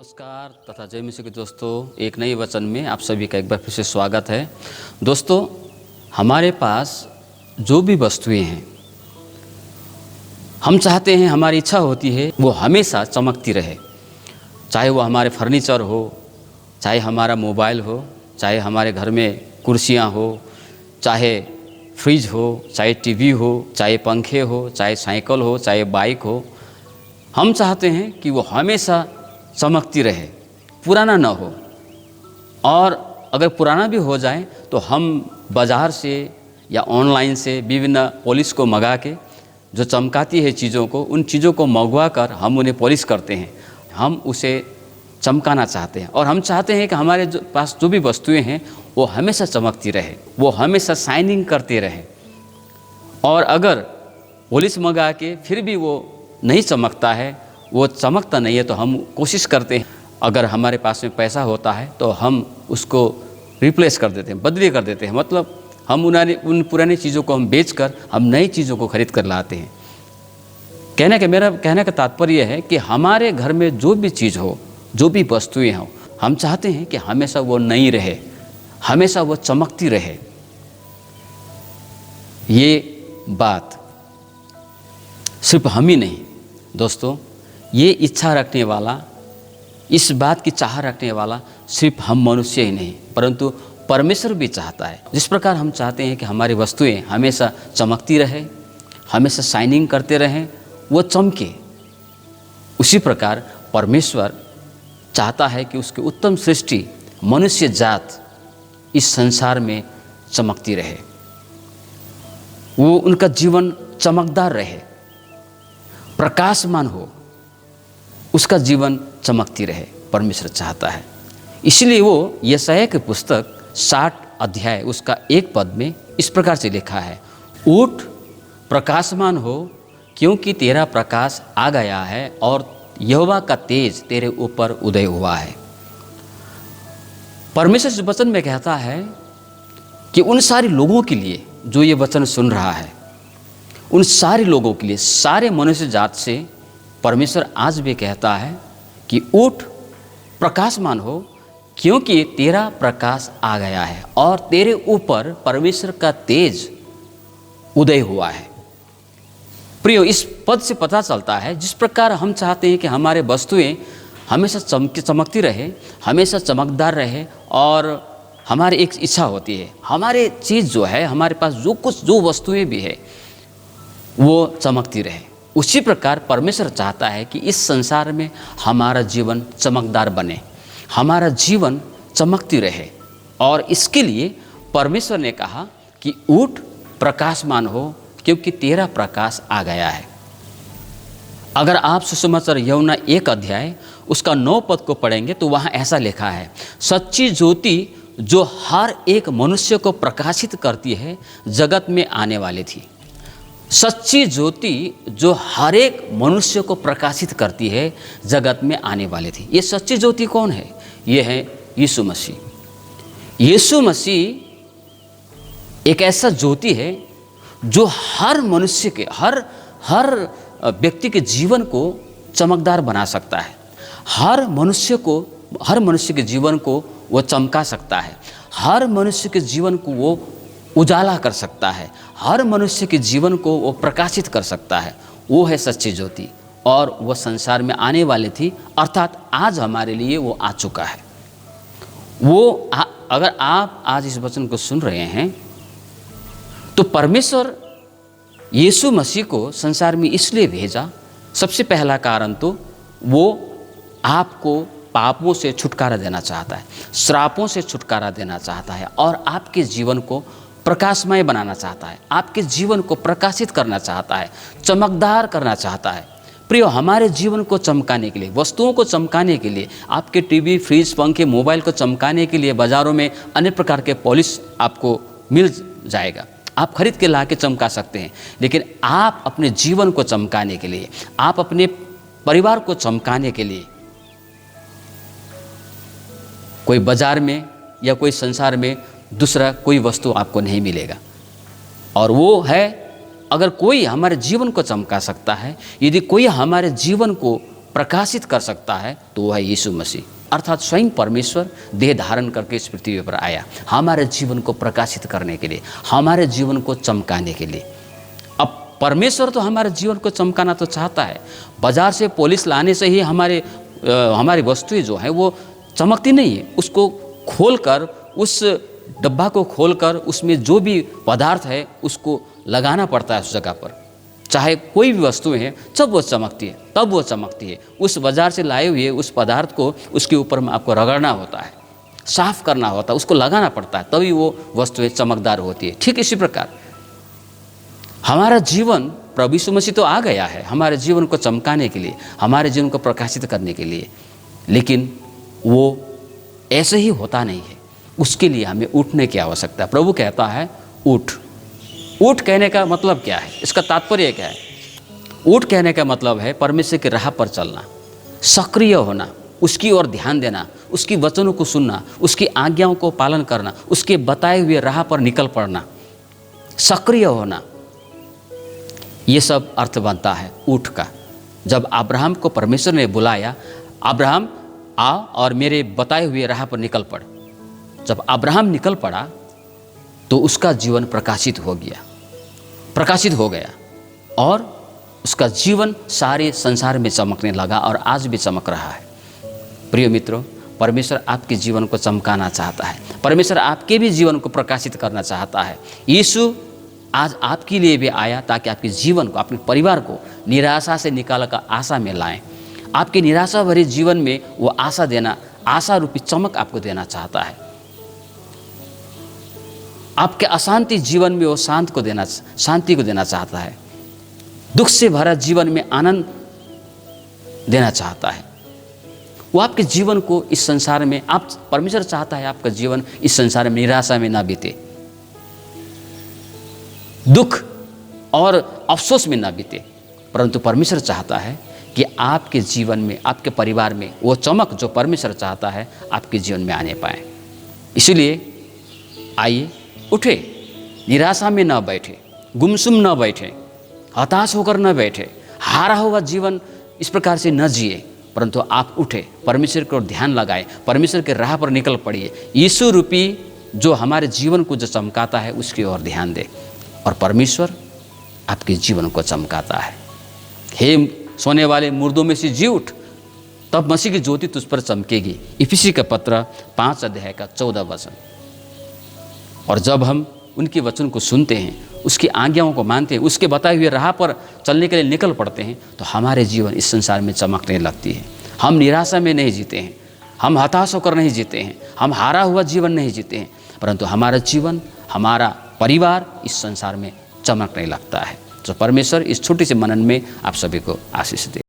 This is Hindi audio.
नमस्कार तथा जय मसीह के दोस्तों, एक नए वचन में आप सभी का एक बार फिर से स्वागत है। दोस्तों, हमारे पास जो भी वस्तुएं हैं, हम चाहते हैं, हमारी इच्छा होती है वो हमेशा चमकती रहे। चाहे वो हमारे फर्नीचर हो, चाहे हमारा मोबाइल हो, चाहे हमारे घर में कुर्सियां हो, चाहे फ्रिज हो, चाहे टीवी हो, चाहे पंखे हो, चाहे साइकिल हो, चाहे बाइक हो। हम चाहते हैं कि वो हमेशा चमकती रहे, पुराना न हो। और अगर पुराना भी हो जाए तो हम बाज़ार से या ऑनलाइन से विभिन्न पॉलिश को मंगा के, जो चमकाती है चीज़ों को, उन चीज़ों को मंगवा कर हम उन्हें पॉलिश करते हैं। हम उसे चमकाना चाहते हैं और हम चाहते हैं कि हमारे पास जो भी वस्तुएं हैं वो हमेशा चमकती रहे, वो हमेशा शाइनिंग करते रहे। और अगर पॉलिश मंगा के फिर भी वो नहीं चमकता है, वो चमकता नहीं है, तो हम कोशिश करते हैं, अगर हमारे पास में पैसा होता है तो हम उसको रिप्लेस कर देते हैं, बदली कर देते हैं। मतलब हम उन पुरानी चीज़ों को हम बेचकर हम नई चीज़ों को खरीद कर लाते हैं। मेरा कहने का तात्पर्य है कि हमारे घर में जो भी चीज़ हो, जो भी वस्तुएं हों, हम चाहते हैं कि हमेशा वो नई रहे, हमेशा वो चमकती रहे। ये बात सिर्फ हम ही नहीं दोस्तों, ये इच्छा रखने वाला, इस बात की चाह रखने वाला सिर्फ हम मनुष्य ही नहीं, परंतु परमेश्वर भी चाहता है। जिस प्रकार हम चाहते हैं कि हमारी वस्तुएं हमेशा चमकती रहे, हमेशा शाइनिंग करते रहें, वो चमके, उसी प्रकार परमेश्वर चाहता है कि उसकी उत्तम सृष्टि मनुष्य जात इस संसार में चमकती रहे, वो उनका जीवन चमकदार रहे, प्रकाशमान हो, उसका जीवन चमकती रहे। परमेश्वर चाहता है। इसलिए वो यशायाह की पुस्तक 60 अध्याय उसका 1 पद में इस प्रकार से लिखा है, उठ प्रकाशमान हो, क्योंकि तेरा प्रकाश आ गया है और यहोवा का तेज तेरे ऊपर उदय हुआ है। परमेश्वर इस वचन में कहता है कि उन सारे लोगों के लिए जो ये वचन सुन रहा है, उन सारे लोगों के लिए, सारे मनुष्य जात से परमेश्वर आज भी कहता है कि उठ प्रकाशमान हो, क्योंकि तेरा प्रकाश आ गया है और तेरे ऊपर परमेश्वर का तेज उदय हुआ है। प्रियो, इस पद से पता चलता है जिस प्रकार हम चाहते हैं कि हमारे वस्तुएं हमेशा चमकती रहे, हमेशा चमकदार रहे, और हमारी एक इच्छा होती है, हमारे चीज़ जो है, हमारे पास जो वस्तुएं भी है वो चमकती रहे। उसी प्रकार परमेश्वर चाहता है कि इस संसार में हमारा जीवन चमकदार बने, हमारा जीवन चमकती रहे। और इसके लिए परमेश्वर ने कहा कि उठ प्रकाशमान हो, क्योंकि तेरा प्रकाश आ गया है। अगर आप सुसमाचार यूहन्ना 1 अध्याय उसका 9 पद को पढ़ेंगे तो वहाँ ऐसा लिखा है, सच्ची ज्योति जो हर एक मनुष्य को प्रकाशित करती है जगत में आने वाली थी। सच्ची ज्योति जो हर एक मनुष्य को प्रकाशित करती है जगत में आने वाली थी। ये सच्ची ज्योति कौन है? ये है यीशु मसीह। यीशु मसीह एक ऐसा ज्योति है जो हर मनुष्य के, हर व्यक्ति के जीवन को चमकदार बना सकता है। हर मनुष्य के जीवन को वो चमका सकता है, हर मनुष्य के जीवन को वो उजाला कर सकता है, हर मनुष्य के जीवन को वो प्रकाशित कर सकता है। वो है सच्ची ज्योति, और वो संसार में आने वाली थी, अर्थात आज हमारे लिए वो आ चुका है। अगर आप आज इस वचन को सुन रहे हैं तो परमेश्वर यीशु मसीह को संसार में इसलिए भेजा, सबसे पहला कारण तो वो आपको पापों से छुटकारा देना चाहता है, श्रापों से छुटकारा देना चाहता है, और आपके जीवन को प्रकाशमय बनाना चाहता है, आपके जीवन को प्रकाशित करना चाहता है, चमकदार करना चाहता है। प्रियो, हमारे जीवन को चमकाने के लिए, वस्तुओं को चमकाने के लिए, आपके टीवी, फ्रिज, पंखे, मोबाइल को चमकाने के लिए बाज़ारों में अनेक प्रकार के पॉलिश आपको मिल जाएगा, आप खरीद के ला के चमका सकते हैं। लेकिन आप अपने जीवन को चमकाने के लिए, आप अपने परिवार को चमकाने के लिए कोई बाज़ार में या कोई संसार में दूसरा कोई वस्तु आपको नहीं मिलेगा। और वो है, अगर कोई हमारे जीवन को चमका सकता है, यदि कोई हमारे जीवन को प्रकाशित कर सकता है तो वह है यीशु मसीह, अर्थात स्वयं परमेश्वर देह धारण करके इस पृथ्वी पर आया हमारे जीवन को प्रकाशित करने के लिए, हमारे जीवन को चमकाने के लिए। अब परमेश्वर तो हमारे जीवन को चमकाना तो चाहता है, बाजार से पॉलिश लाने से ही हमारी वस्तुएं जो है वो चमकती नहीं है। उसको खोलकर, उस डब्बा को खोलकर उसमें जो भी पदार्थ है उसको लगाना पड़ता है उस जगह पर। चाहे कोई भी वस्तु है, जब वो चमकती है तब वो चमकती है। उस बाजार से लाए हुए उस पदार्थ को उसके ऊपर में आपको रगड़ना होता है, साफ करना होता है, उसको लगाना पड़ता है, तभी वो वस्तुएं चमकदार होती है। ठीक इसी प्रकार हमारा जीवन, प्रभु यीशु मसीह तो आ गया है हमारे जीवन को चमकाने के लिए, हमारे जीवन को प्रकाशित करने के लिए, लेकिन वो ऐसे ही होता नहीं है। उसके लिए हमें उठने की आवश्यकता है। प्रभु कहता है उठ। उठ कहने का मतलब क्या है, इसका तात्पर्य क्या है? उठ कहने का मतलब है परमेश्वर की राह पर चलना, सक्रिय होना, उसकी ओर ध्यान देना, उसकी वचनों को सुनना, उसकी आज्ञाओं को पालन करना, उसके बताए हुए राह पर निकल पड़ना, सक्रिय होना, ये सब अर्थ बनता है उठ का। जब अब्राहम को परमेश्वर ने बुलाया, अब्राहम आ और मेरे बताए हुए राह पर निकल पड़, जब अब्राहम निकल पड़ा तो उसका जीवन प्रकाशित हो गया और उसका जीवन सारे संसार में चमकने लगा और आज भी चमक रहा है। प्रिय मित्रों, परमेश्वर आपके जीवन को चमकाना चाहता है, परमेश्वर आपके भी जीवन को प्रकाशित करना चाहता है। यीशु आज आपके लिए भी आया ताकि आपके जीवन को, अपने परिवार को निराशा से निकाल कर आशा में लाएं। आपके निराशा भरे जीवन में वो आशा देना, आशा रूपी चमक आपको देना चाहता है। आपके अशांति जीवन में वो शांति को देना चाहता है। दुख से भरा जीवन में आनंद देना चाहता है। वो आपके जीवन को इस संसार में, परमेश्वर चाहता है आपका जीवन इस संसार में निराशा में ना बीते, दुख और अफसोस में ना बीते, परंतु परमेश्वर चाहता है कि आपके जीवन में, आपके परिवार में वो चमक जो परमेश्वर चाहता है आपके जीवन में आने पाए। इसलिए आइए उठे, निराशा में न बैठे, गुमसुम न बैठे, हताश होकर न बैठे, हारा हुआ जीवन इस प्रकार से न जिए, परंतु आप उठे, परमेश्वर की ओर ध्यान लगाए, परमेश्वर के राह पर निकल पड़िए। यीशु रूपी जो हमारे जीवन को जो चमकाता है उसकी ओर ध्यान दे और परमेश्वर आपके जीवन को चमकाता है। हे सोने वाले मुर्दों में से जी उठ, तब मसीह की ज्योति तुझ पर चमकेगी। इफिसी का पत्र 5 अध्याय का 14 वचन। और जब हम उनके वचन को सुनते हैं, उसकी आज्ञाओं को मानते हैं, उसके बताए हुए राह पर चलने के लिए निकल पड़ते हैं, तो हमारे जीवन इस संसार में चमकने लगती है। हम निराशा में नहीं जीते हैं, हम हताश होकर नहीं जीते हैं, हम हारा हुआ जीवन नहीं जीते हैं, परंतु हमारा जीवन, हमारा परिवार इस संसार में चमकने लगता है। तो परमेश्वर इस छोटी सी मनन में आप सभी को आशीष दे।